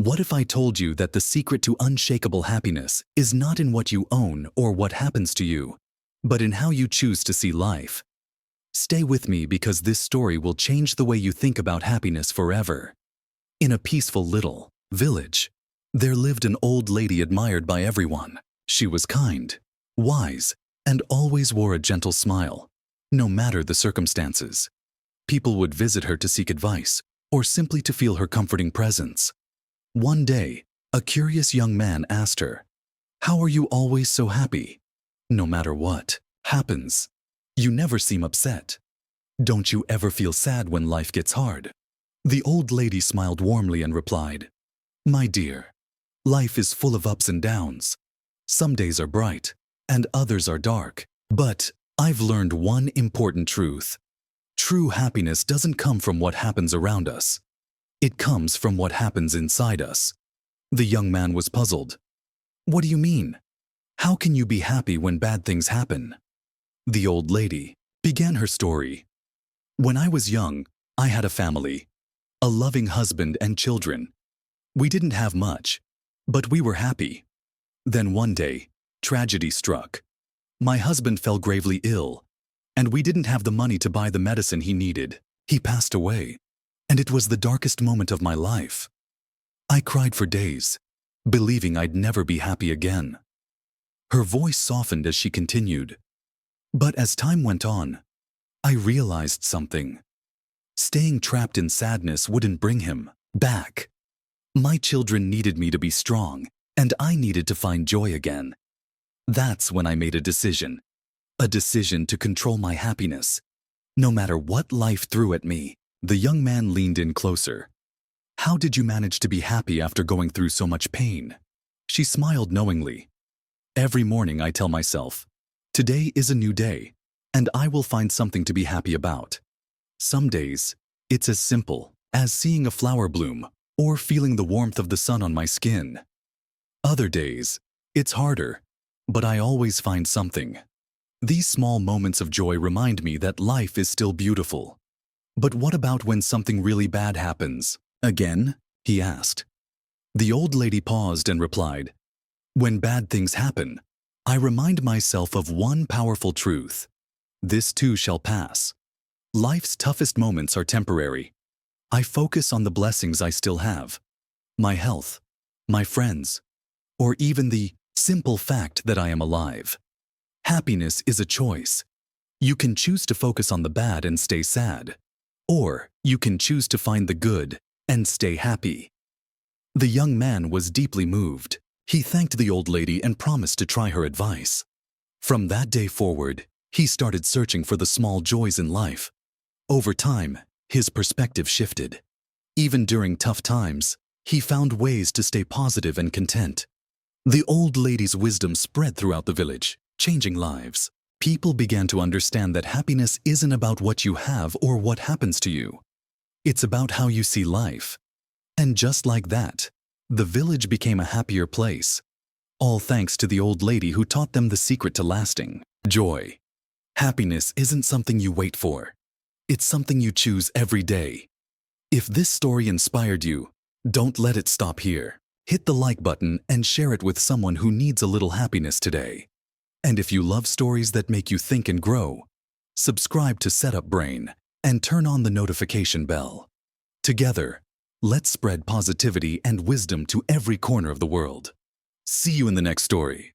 What if I told you that the secret to unshakable happiness is not in what you own or what happens to you, but in how you choose to see life? Stay with me because this story will change the way you think about happiness forever. In a peaceful little village, there lived an old lady admired by everyone. She was kind, wise, and always wore a gentle smile, no matter the circumstances. People would visit her to seek advice or simply to feel her comforting presence. One day, a curious young man asked her, "How are you always so happy? No matter what happens, you never seem upset. Don't you ever feel sad when life gets hard?" The old lady smiled warmly and replied, "My dear, life is full of ups and downs. Some days are bright, and others are dark. But I've learned one important truth. True happiness doesn't come from what happens around us. It comes from what happens inside us." The young man was puzzled. "What do you mean? How can you be happy when bad things happen?" The old lady began her story. "When I was young, I had a family, a loving husband and children. We didn't have much, but we were happy. Then one day, tragedy struck. My husband fell gravely ill, and we didn't have the money to buy the medicine he needed. He passed away, and it was the darkest moment of my life. I cried for days, believing I'd never be happy again." Her voice softened as she continued. "But as time went on, I realized something. Staying trapped in sadness wouldn't bring him back. My children needed me to be strong, and I needed to find joy again. That's when I made a decision to control my happiness, no matter what life threw at me." The young man leaned in closer. "How did you manage to be happy after going through so much pain?" She smiled knowingly. "Every morning I tell myself, today is a new day, and I will find something to be happy about. Some days, it's as simple as seeing a flower bloom or feeling the warmth of the sun on my skin. Other days, it's harder, but I always find something. These small moments of joy remind me that life is still beautiful." "But what about when something really bad happens? Again?" he asked. The old lady paused and replied, "When bad things happen, I remind myself of one powerful truth. This too shall pass. Life's toughest moments are temporary. I focus on the blessings I still have, my health, my friends, or even the simple fact that I am alive. Happiness is a choice. You can choose to focus on the bad and stay sad, or you can choose to find the good and stay happy." The young man was deeply moved. He thanked the old lady and promised to try her advice. From that day forward, he started searching for the small joys in life. Over time, his perspective shifted. Even during tough times, he found ways to stay positive and content. The old lady's wisdom spread throughout the village, changing lives. People began to understand that happiness isn't about what you have or what happens to you. It's about how you see life. And just like that, the village became a happier place. All thanks to the old lady who taught them the secret to lasting joy. Happiness isn't something you wait for. It's something you choose every day. If this story inspired you, don't let it stop here. Hit the like button and share it with someone who needs a little happiness today. And if you love stories that make you think and grow, subscribe to Setup Brain and turn on the notification bell. Together, let's spread positivity and wisdom to every corner of the world. See you in the next story.